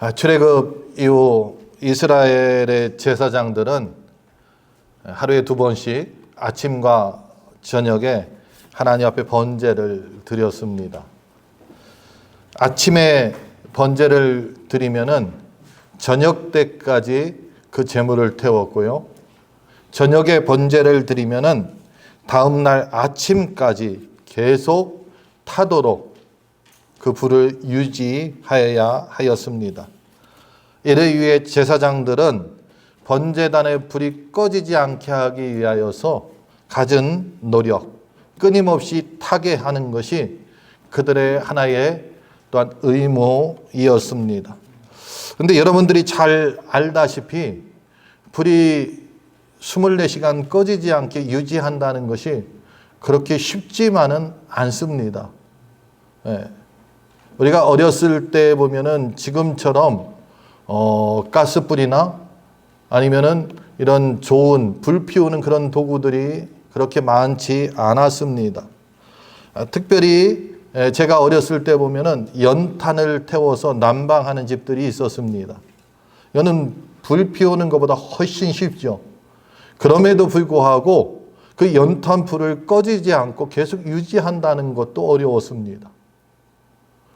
출애굽 이후 이스라엘의 제사장들은 하루에 2번씩 아침과 저녁에 하나님 앞에 번제를 드렸습니다. 아침에 번제를 드리면은 저녁 때까지 그 제물을 태웠고요. 저녁에 번제를 드리면은 다음 날 아침까지 계속 타도록 그 불을 유지하여야 하였습니다. 이를 위해 제사장들은 번제단의 불이 꺼지지 않게 하기 위하여서 갖은 노력, 끊임없이 타게 하는 것이 그들의 하나의 또한 의무이었습니다. 그런데 여러분들이 잘 알다시피 불이 24시간 꺼지지 않게 유지한다는 것이 그렇게 쉽지만은 않습니다. 우리가 어렸을 때 보면은 지금처럼 가스불이나 아니면은 이런 좋은 불 피우는 그런 도구들이 그렇게 많지 않았습니다. 특별히 제가 어렸을 때 보면은 연탄을 태워서 난방하는 집들이 있었습니다. 이거는 불 피우는 것보다 훨씬 쉽죠. 그럼에도 불구하고 그 연탄 불을 꺼지지 않고 계속 유지한다는 것도 어려웠습니다.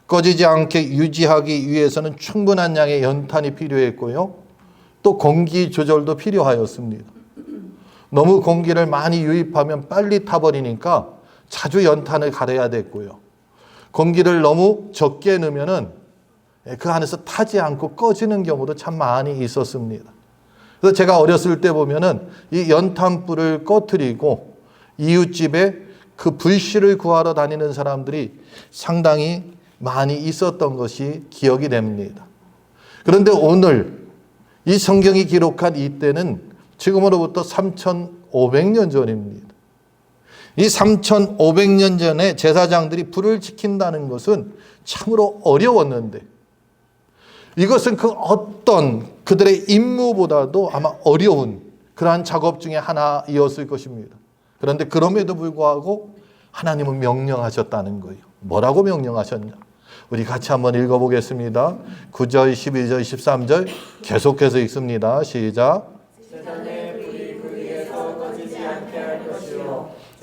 꺼지지 않게 유지하기 위해서는 충분한 양의 연탄이 필요했고요. 또 공기 조절도 필요하였습니다. 너무 공기를 많이 유입하면 빨리 타버리니까 자주 연탄을 갈아야 됐고요. 공기를 너무 적게 넣으면은 그 안에서 타지 않고 꺼지는 경우도 참 많이 있었습니다. 그래서 제가 어렸을 때 보면은 이 연탄불을 꺼트리고 이웃집에 그 불씨를 구하러 다니는 사람들이 상당히 많이 있었던 것이 기억이 됩니다. 그런데 오늘 이 성경이 기록한 이때는 지금으로부터 3,500년 전입니다. 이 3,500년 전에 제사장들이 불을 지킨다는 것은 참으로 어려웠는데 이것은 그 어떤 그들의 임무보다도 아마 어려운 그러한 작업 중에 하나이었을 것입니다. 그런데 그럼에도 불구하고 하나님은 명령하셨다는 거예요. 뭐라고 명령하셨냐? 우리 같이 한번 읽어보겠습니다. 9절, 12절, 13절 계속해서 읽습니다. 시작.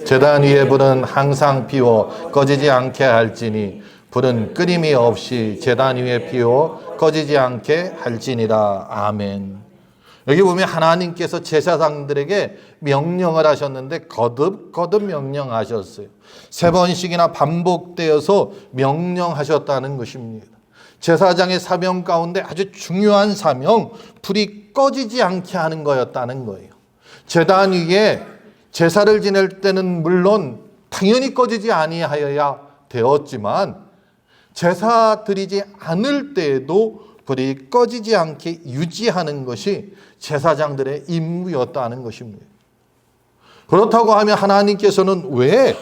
제단 위의 불은 항상 피워 꺼지지 않게 할지니 불은 끊임이 없이 제단 위에 피워 꺼지지 않게 할지니라. 아멘. 여기 보면 하나님께서 제사장들에게 명령을 하셨는데 거듭 명령하셨어요. 3번씩이나 반복되어서 명령하셨다는 것입니다. 제사장의 사명 가운데 아주 중요한 사명, 불이 꺼지지 않게 하는 거였다는 거예요. 제단 위에 제사를 지낼 때는 물론 당연히 꺼지지 아니하여야 되었지만 제사 드리지 않을 때에도 불이 꺼지지 않게 유지하는 것이 제사장들의 임무였다는 것입니다. 그렇다고 하면 하나님께서는 왜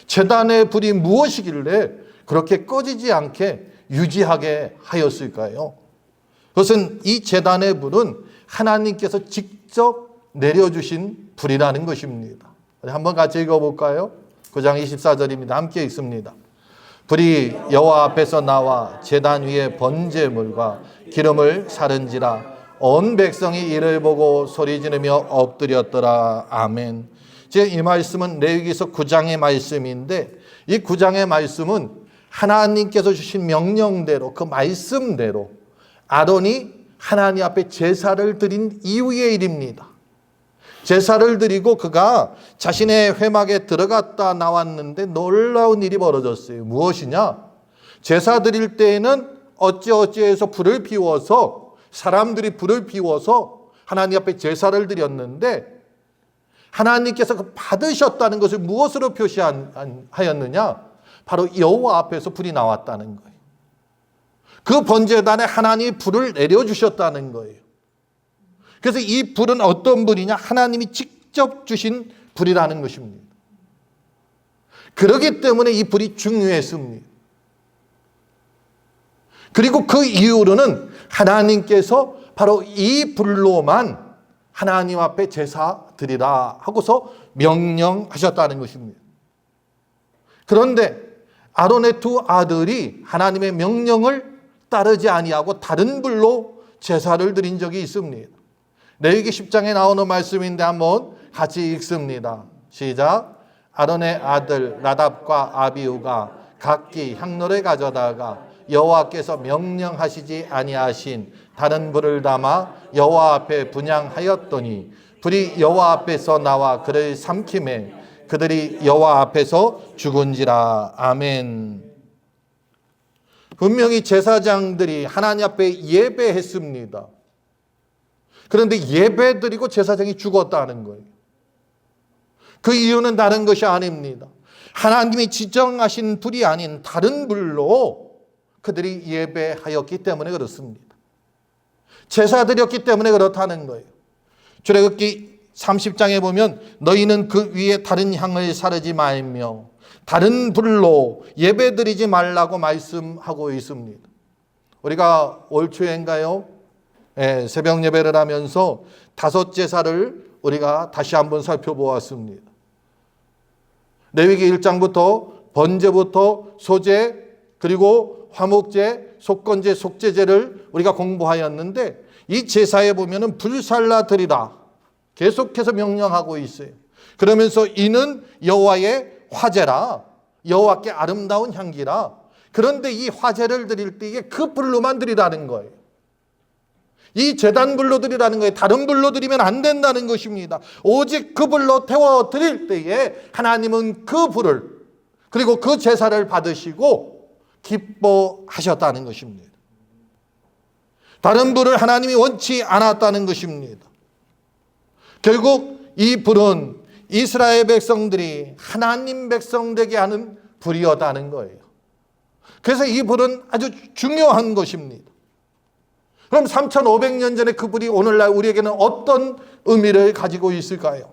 제단의 불이 무엇이길래 그렇게 꺼지지 않게 유지하게 하였을까요? 그것은 이 제단의 불은 하나님께서 직접 내려주신 불이라는 것입니다. 한번 같이 읽어볼까요? 9장 24절입니다. 함께 읽습니다. 불이 여호와 앞에서 나와 제단 위에 번제물과 기름을 사른지라 온 백성이 이를 보고 소리 지르며 엎드렸더라. 아멘. 이 말씀은 레위기서 9장의 말씀인데 이 9장의 말씀은 하나님께서 주신 명령대로 그 말씀대로 아론이 하나님 앞에 제사를 드린 이후의 일입니다. 제사를 드리고 그가 자신의 회막에 들어갔다 나왔는데 놀라운 일이 벌어졌어요. 무엇이냐? 제사 드릴 때에는 어찌어찌해서 불을 피워서 사람들이 불을 피워서 하나님 앞에 제사를 드렸는데 하나님께서 그 받으셨다는 것을 무엇으로 표시하였느냐? 바로 여호와 앞에서 불이 나왔다는 거예요. 그 번제단에 하나님이 불을 내려주셨다는 거예요. 그래서 이 불은 어떤 불이냐? 하나님이 직접 주신 불이라는 것입니다. 그렇기 때문에 이 불이 중요했습니다. 그리고 그 이후로는 하나님께서 바로 이 불로만 하나님 앞에 제사 드리라 하고서 명령하셨다는 것입니다. 그런데 아론의 2 아들이 하나님의 명령을 따르지 아니하고 다른 불로 제사를 드린 적이 있습니다. 레위기 10장에 나오는 말씀인데 한번 같이 읽습니다. 시작. 아론의 아들 나답과 아비후가 각기 향로를 가져다가 여호와께서 명령하시지 아니하신 다른 불을 담아 여호와 앞에 분향하였더니 불이 여호와 앞에서 나와 그를 삼키매 그들이 여호와 앞에서 죽은지라. 아멘. 분명히 제사장들이 하나님 앞에 예배했습니다. 그런데 예배드리고 제사장이 죽었다는 거예요. 그 이유는 다른 것이 아닙니다. 하나님이 지정하신 불이 아닌 다른 불로 그들이 예배하였기 때문에 그렇습니다. 제사드렸기 때문에 그렇다는 거예요. 출애굽기 30장에 보면 너희는 그 위에 다른 향을 사르지 말며 다른 불로 예배드리지 말라고 말씀하고 있습니다. 우리가 올 초인가요? 새벽 예배를 하면서 다섯 제사를 우리가 다시 한번 살펴보았습니다. 레위기 1장부터 번제부터 소제 그리고 화목제, 속건제, 속죄제를 우리가 공부하였는데 이 제사에 보면은 불살라 드리라 계속해서 명령하고 있어요. 그러면서 이는 여호와의 화제라, 여호와께 아름다운 향기라. 그런데 이 화제를 드릴 때 이게 그 불로만 드리라는 거예요. 이 제단 불로 드리라는 거예요. 다른 불로 드리면 안 된다는 것입니다. 오직 그 불로 태워 드릴 때에 하나님은 그 불을 그리고 그 제사를 받으시고 기뻐하셨다는 것입니다. 다른 불을 하나님이 원치 않았다는 것입니다. 결국 이 불은 이스라엘 백성들이 하나님 백성 되게 하는 불이었다는 거예요. 그래서 이 불은 아주 중요한 것입니다. 그럼 3,500년 전에 그 불이 오늘날 우리에게는 어떤 의미를 가지고 있을까요?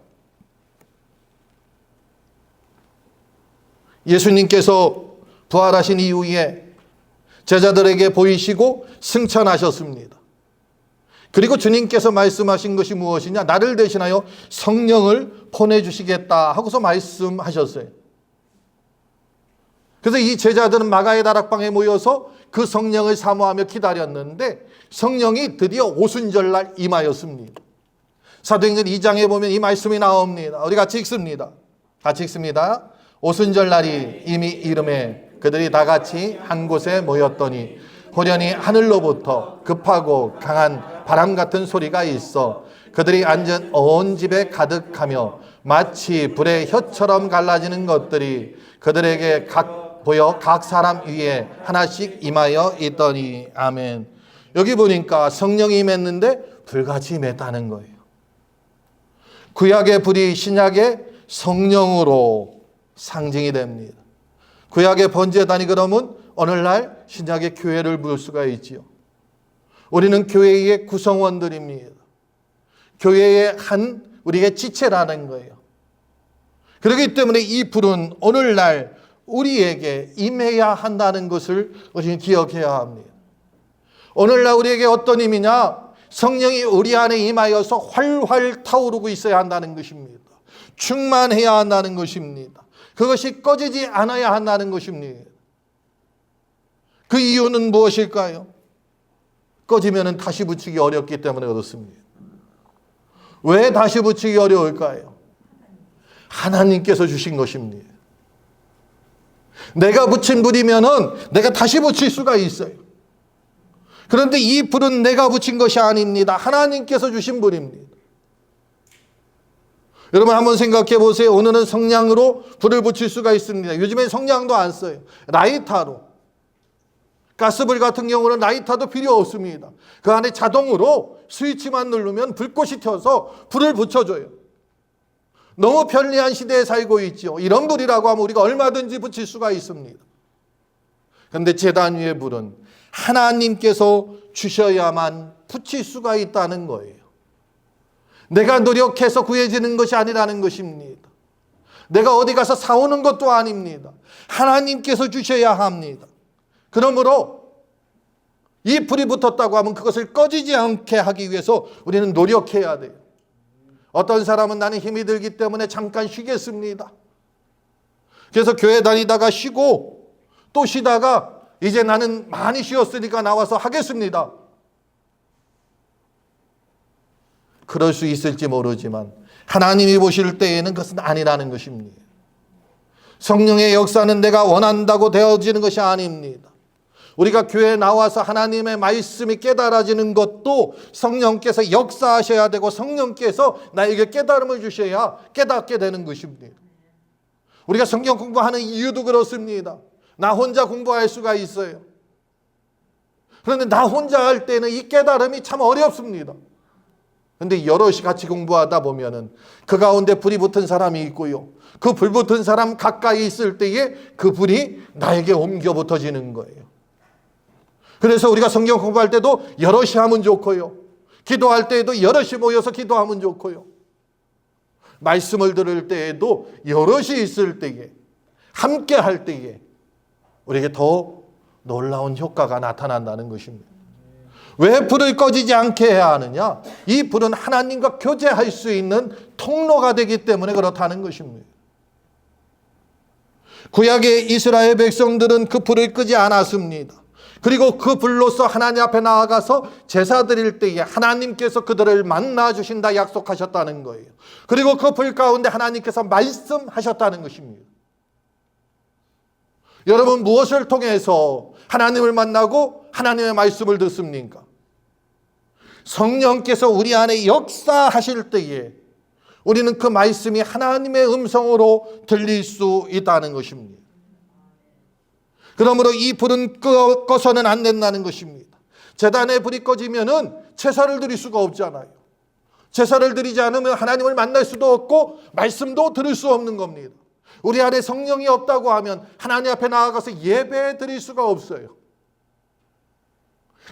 예수님께서 부활하신 이후에 제자들에게 보이시고 승천하셨습니다. 그리고 주님께서 말씀하신 것이 무엇이냐? 나를 대신하여 성령을 보내주시겠다 하고서 말씀하셨어요. 그래서 이 제자들은 마가의 다락방에 모여서 그 성령을 사모하며 기다렸는데 성령이 드디어 오순절날 임하였습니다. 사도행전 2장에 보면 이 말씀이 나옵니다. 우리 같이 읽습니다. 같이 읽습니다. 오순절날이 이미 이름에 그들이 다 같이 한 곳에 모였더니 호련히 하늘로부터 급하고 강한 바람 같은 소리가 있어 그들이 앉은 온 집에 가득하며 마치 불의 혀처럼 갈라지는 것들이 그들에게 보여 각 사람 위에 하나씩 임하여 있더니. 아멘. 여기 보니까 성령이 임했는데 불같이 임했다는 거예요. 구약의 불이 신약의 성령으로 상징이 됩니다. 구약의 번제단이 그러면 오늘날 신약의 교회를 부를 수가 있지요. 우리는 교회의 구성원들입니다. 교회의 한 우리의 지체라는 거예요. 그렇기 때문에 이 불은 오늘날 우리에게 임해야 한다는 것을 우리는 기억해야 합니다. 오늘날 우리에게 어떤 힘이냐? 성령이 우리 안에 임하여서 활활 타오르고 있어야 한다는 것입니다. 충만해야 한다는 것입니다. 그것이 꺼지지 않아야 한다는 것입니다. 그 이유는 무엇일까요? 꺼지면 다시 붙이기 어렵기 때문에 그렇습니다. 왜 다시 붙이기 어려울까요? 하나님께서 주신 것입니다. 내가 붙인 불이면은 내가 다시 붙일 수가 있어요. 그런데 이 불은 내가 붙인 것이 아닙니다. 하나님께서 주신 불입니다. 여러분 한번 생각해 보세요. 오늘은 성냥으로 불을 붙일 수가 있습니다. 요즘엔 성냥도 안 써요. 라이터로. 가스불 같은 경우는 라이터도 필요 없습니다. 그 안에 자동으로 스위치만 누르면 불꽃이 튀어서 불을 붙여줘요. 너무 편리한 시대에 살고 있죠. 이런 불이라고 하면 우리가 얼마든지 붙일 수가 있습니다. 그런데 제단 위의 불은 하나님께서 주셔야만 붙일 수가 있다는 거예요. 내가 노력해서 구해지는 것이 아니라는 것입니다. 내가 어디 가서 사오는 것도 아닙니다. 하나님께서 주셔야 합니다. 그러므로 이 불이 붙었다고 하면 그것을 꺼지지 않게 하기 위해서 우리는 노력해야 돼요. 어떤 사람은 나는 힘이 들기 때문에 잠깐 쉬겠습니다. 그래서 교회 다니다가 쉬고 또 쉬다가 이제 나는 많이 쉬었으니까 나와서 하겠습니다. 그럴 수 있을지 모르지만 하나님이 보실 때에는 그것은 아니라는 것입니다. 성령의 역사는 내가 원한다고 되어지는 것이 아닙니다. 우리가 교회에 나와서 하나님의 말씀이 깨달아지는 것도 성령께서 역사하셔야 되고 성령께서 나에게 깨달음을 주셔야 깨닫게 되는 것입니다. 우리가 성경 공부하는 이유도 그렇습니다. 나 혼자 공부할 수가 있어요. 그런데 나 혼자 할 때는 이 깨달음이 참 어렵습니다. 그런데 여럿이 같이 공부하다 보면은 그 가운데 불이 붙은 사람이 있고요. 그 불 붙은 사람 가까이 있을 때에 그 불이 나에게 옮겨 붙어지는 거예요. 그래서 우리가 성경 공부할 때도 여럿이 하면 좋고요. 기도할 때에도 여럿이 모여서 기도하면 좋고요. 말씀을 들을 때에도 여럿이 있을 때에, 함께 할 때에 우리에게 더 놀라운 효과가 나타난다는 것입니다. 왜 불을 꺼지지 않게 해야 하느냐? 이 불은 하나님과 교제할 수 있는 통로가 되기 때문에 그렇다는 것입니다. 구약의 이스라엘 백성들은 그 불을 끄지 않았습니다. 그리고 그 불로서 하나님 앞에 나아가서 제사 드릴 때에 하나님께서 그들을 만나 주신다 약속하셨다는 거예요. 그리고 그 불 가운데 하나님께서 말씀하셨다는 것입니다. 여러분, 무엇을 통해서 하나님을 만나고 하나님의 말씀을 듣습니까? 성령께서 우리 안에 역사하실 때에 우리는 그 말씀이 하나님의 음성으로 들릴 수 있다는 것입니다. 그러므로 이 불은 꺼서는 안 된다는 것입니다. 제단에 불이 꺼지면은 제사를 드릴 수가 없잖아요. 제사를 드리지 않으면 하나님을 만날 수도 없고 말씀도 들을 수 없는 겁니다. 우리 안에 성령이 없다고 하면 하나님 앞에 나아가서 예배 드릴 수가 없어요.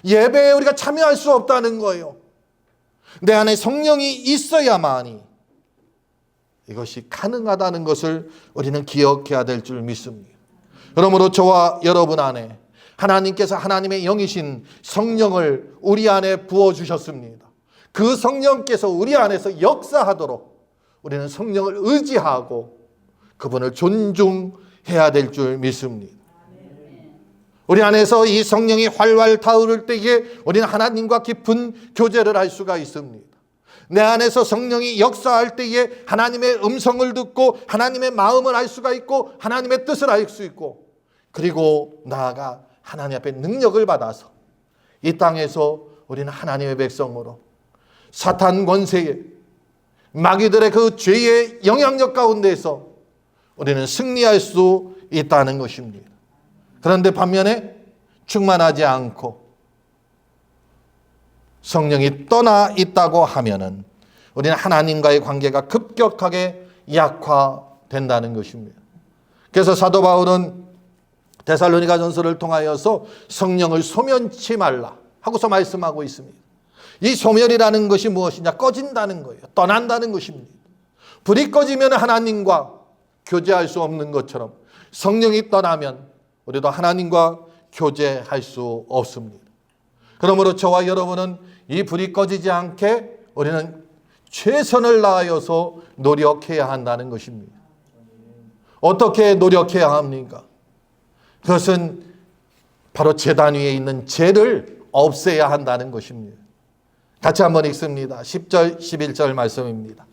예배에 우리가 참여할 수 없다는 거예요. 내 안에 성령이 있어야만이 이것이 가능하다는 것을 우리는 기억해야 될 줄 믿습니다. 그러므로 저와 여러분 안에 하나님께서 하나님의 영이신 성령을 우리 안에 부어주셨습니다. 그 성령께서 우리 안에서 역사하도록 우리는 성령을 의지하고 그분을 존중해야 될 줄 믿습니다. 우리 안에서 이 성령이 활활 타오를 때에 우리는 하나님과 깊은 교제를 할 수가 있습니다. 내 안에서 성령이 역사할 때에 하나님의 음성을 듣고 하나님의 마음을 알 수가 있고 하나님의 뜻을 알 수 있고 그리고 나아가 하나님 앞에 능력을 받아서 이 땅에서 우리는 하나님의 백성으로 사탄 권세에 마귀들의 그 죄의 영향력 가운데에서 우리는 승리할 수 있다는 것입니다. 그런데 반면에 충만하지 않고 성령이 떠나 있다고 하면은 우리는 하나님과의 관계가 급격하게 약화된다는 것입니다. 그래서 사도 바울은 데살로니가 전서를 통하여서 성령을 소멸치 말라 하고서 말씀하고 있습니다. 이 소멸이라는 것이 무엇이냐? 꺼진다는 거예요. 떠난다는 것입니다. 불이 꺼지면 하나님과 교제할 수 없는 것처럼 성령이 떠나면 우리도 하나님과 교제할 수 없습니다. 그러므로 저와 여러분은 이 불이 꺼지지 않게 우리는 최선을 다하여서 노력해야 한다는 것입니다. 어떻게 노력해야 합니까? 그것은 바로 제단 위에 있는 죄를 없애야 한다는 것입니다. 같이 한번 읽습니다. 10절 11절 말씀입니다.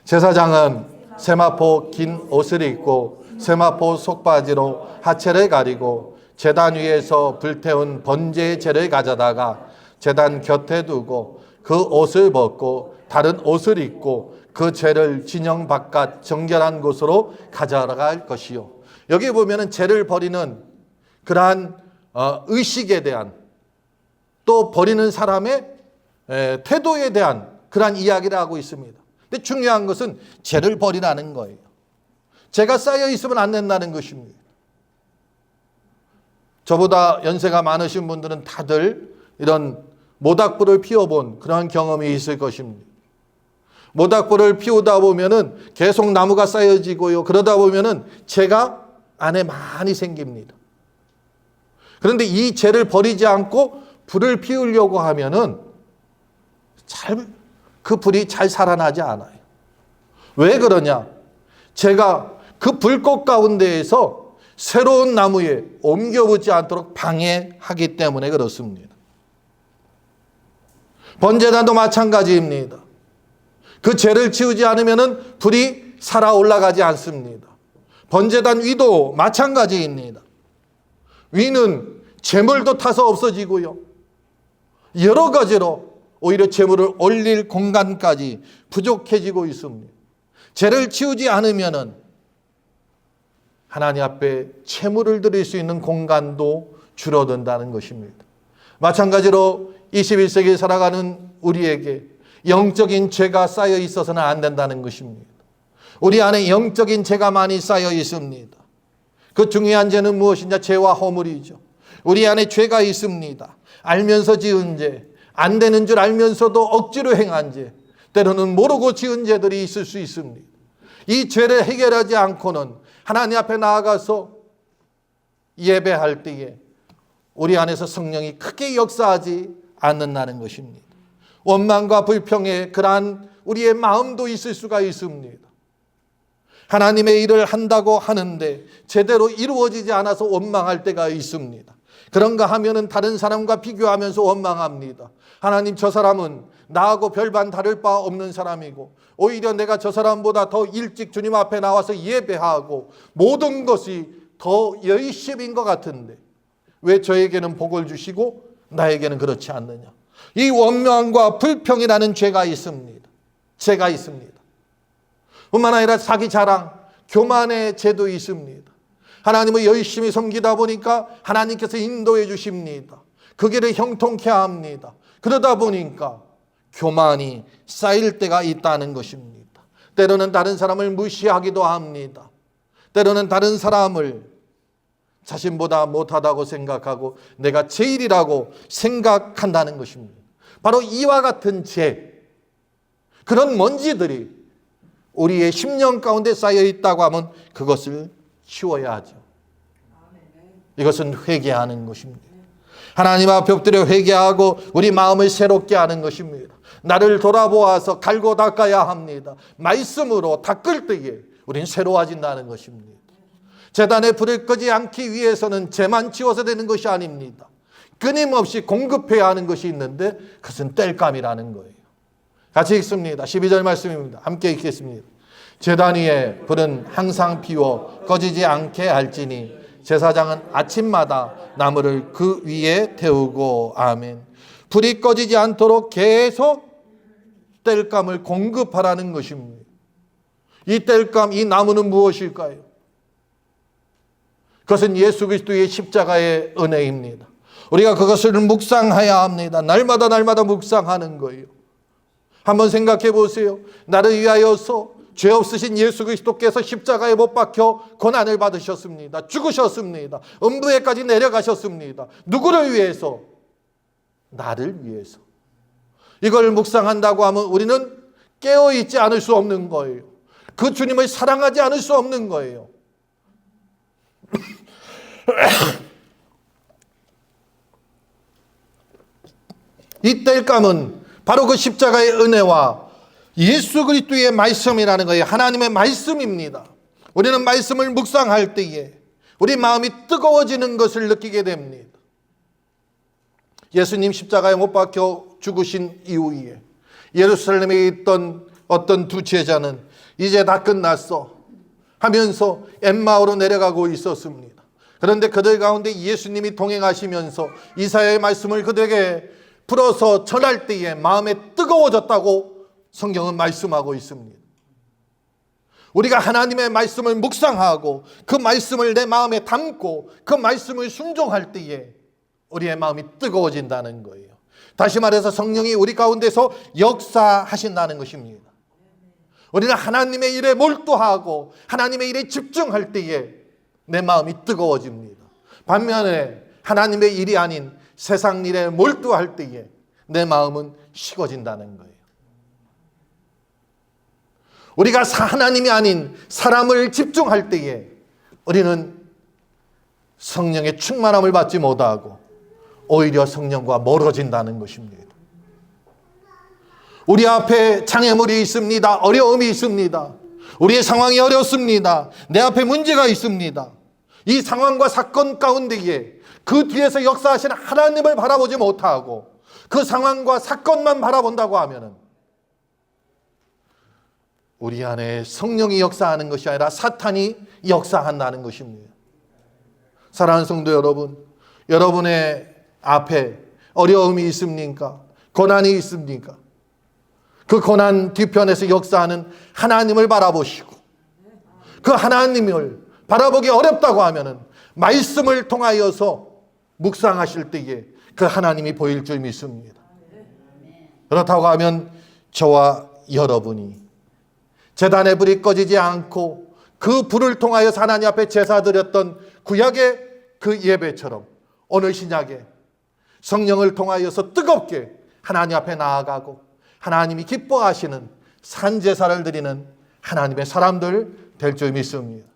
제사장은 세마포 긴 옷을 입고 세마포 속바지로 하체를 가리고 제단 위에서 불태운 번제의 재를 가져다가 제단 곁에 두고 그 옷을 벗고 다른 옷을 입고 그 재를 진영 바깥 정결한 곳으로 가져갈 것이요. 여기 보면은 재를 버리는 그러한 의식에 대한 또 버리는 사람의 태도에 대한 그러한 이야기를 하고 있습니다. 근데 중요한 것은 재를 버리라는 거예요. 재가 쌓여 있으면 안 된다는 것입니다. 저보다 연세가 많으신 분들은 다들 이런 모닥불을 피워본 그러한 경험이 있을 것입니다. 모닥불을 피우다 보면은 계속 나무가 쌓여지고요. 그러다 보면은 재가 안에 많이 생깁니다. 그런데 이 재를 버리지 않고 불을 피우려고 하면은 그 불이 잘 살아나지 않아요. 왜 그러냐? 재가 그 불꽃 가운데에서 새로운 나무에 옮겨붙지 않도록 방해하기 때문에 그렇습니다. 번제단도 마찬가지입니다. 그 죄를 치우지 않으면 불이 살아 올라가지 않습니다. 번제단 위도 마찬가지입니다. 위는 재물도 타서 없어지고요. 여러 가지로 오히려 재물을 올릴 공간까지 부족해지고 있습니다. 죄를 치우지 않으면 하나님 앞에 채물을 드릴 수 있는 공간도 줄어든다는 것입니다. 마찬가지로 21세기에 살아가는 우리에게 영적인 죄가 쌓여 있어서는 안 된다는 것입니다. 우리 안에 영적인 죄가 많이 쌓여 있습니다. 그 중요한 죄는 무엇이냐? 죄와 허물이죠. 우리 안에 죄가 있습니다. 알면서 지은 죄, 안 되는 줄 알면서도 억지로 행한 죄, 때로는 모르고 지은 죄들이 있을 수 있습니다. 이 죄를 해결하지 않고는 하나님 앞에 나아가서 예배할 때에 우리 안에서 성령이 크게 역사하지 않는다는 것입니다. 원망과 불평에 그러한 우리의 마음도 있을 수가 있습니다. 하나님의 일을 한다고 하는데 제대로 이루어지지 않아서 원망할 때가 있습니다. 그런가 하면은 다른 사람과 비교하면서 원망합니다. 하나님, 저 사람은 나하고 별반 다를 바 없는 사람이고 오히려 내가 저 사람보다 더 일찍 주님 앞에 나와서 예배하고 모든 것이 더 열심인 것 같은데 왜 저에게는 복을 주시고 나에게는 그렇지 않느냐. 이 원망과 불평이라는 죄가 있습니다. 죄가 있습니다. 뿐만 아니라 자기 자랑, 교만의 죄도 있습니다. 하나님을 열심히 섬기다 보니까 하나님께서 인도해 주십니다. 그 길을 형통케 합니다. 그러다 보니까 교만이 쌓일 때가 있다는 것입니다. 때로는 다른 사람을 무시하기도 합니다. 때로는 다른 사람을 자신보다 못하다고 생각하고 내가 제일이라고 생각한다는 것입니다. 바로 이와 같은 죄, 그런 먼지들이 우리의 심령 가운데 쌓여 있다고 하면 그것을 치워야 하죠. 이것은 회개하는 것입니다. 하나님 앞에 엎드려 회개하고 우리 마음을 새롭게 하는 것입니다. 나를 돌아보아서 갈고 닦아야 합니다. 말씀으로 닦을 때에 우리는 새로워진다는 것입니다. 제단에 불을 끄지 않기 위해서는 죄만 치워서 되는 것이 아닙니다. 끊임없이 공급해야 하는 것이 있는데 그것은 땔감이라는 거예요. 같이 읽습니다. 12절 말씀입니다. 함께 읽겠습니다. 제단 위에 불은 항상 피워 꺼지지 않게 할지니 제사장은 아침마다 나무를 그 위에 태우고. 아멘. 불이 꺼지지 않도록 계속 땔감을 공급하라는 것입니다. 이 땔감, 이 나무는 무엇일까요? 그것은 예수 그리스도의 십자가의 은혜입니다. 우리가 그것을 묵상해야 합니다. 날마다 묵상하는 거예요. 한번 생각해 보세요. 나를 위하여서 죄 없으신 예수 그리스도께서 십자가에 못 박혀 고난을 받으셨습니다. 죽으셨습니다. 음부에까지 내려가셨습니다. 누구를 위해서? 나를 위해서. 이걸 묵상한다고 하면 우리는 깨어있지 않을 수 없는 거예요. 그 주님을 사랑하지 않을 수 없는 거예요. 이 땔감은 바로 그 십자가의 은혜와 예수 그리스도의 말씀이라는 거예요. 하나님의 말씀입니다. 우리는 말씀을 묵상할 때에 우리 마음이 뜨거워지는 것을 느끼게 됩니다. 예수님 십자가에 못 박혀 죽으신 이후에 예루살렘에 있던 어떤 두 제자는 이제 다 끝났어 하면서 엠마오로 내려가고 있었습니다. 그런데 그들 가운데 예수님이 동행하시면서 이사야의 말씀을 그들에게 풀어서 전할 때에 마음에 뜨거워졌다고 성경은 말씀하고 있습니다. 우리가 하나님의 말씀을 묵상하고 그 말씀을 내 마음에 담고 그 말씀을 순종할 때에 우리의 마음이 뜨거워진다는 거예요. 다시 말해서 성령이 우리 가운데서 역사하신다는 것입니다. 우리는 하나님의 일에 몰두하고 하나님의 일에 집중할 때에 내 마음이 뜨거워집니다. 반면에 하나님의 일이 아닌 세상 일에 몰두할 때에 내 마음은 식어진다는 거예요. 우리가 하나님이 아닌 사람을 집중할 때에 우리는 성령의 충만함을 받지 못하고 오히려 성령과 멀어진다는 것입니다. 우리 앞에 장애물이 있습니다. 어려움이 있습니다. 우리의 상황이 어렵습니다. 내 앞에 문제가 있습니다. 이 상황과 사건 가운데에 그 뒤에서 역사하시는 하나님을 바라보지 못하고 그 상황과 사건만 바라본다고 하면은 우리 안에 성령이 역사하는 것이 아니라 사탄이 역사한다는 것입니다. 사랑하는 성도 여러분, 여러분의 앞에 어려움이 있습니까? 고난이 있습니까? 그 고난 뒤편에서 역사하는 하나님을 바라보시고 그 하나님을 바라보기 어렵다고 하면은 말씀을 통하여서 묵상하실 때에 그 하나님이 보일 줄 믿습니다. 그렇다고 하면 저와 여러분이 제단의 불이 꺼지지 않고 그 불을 통하여서 하나님 앞에 제사 드렸던 구약의 그 예배처럼 오늘 신약에 성령을 통하여서 뜨겁게 하나님 앞에 나아가고 하나님이 기뻐하시는 산제사를 드리는 하나님의 사람들 될 줄 믿습니다.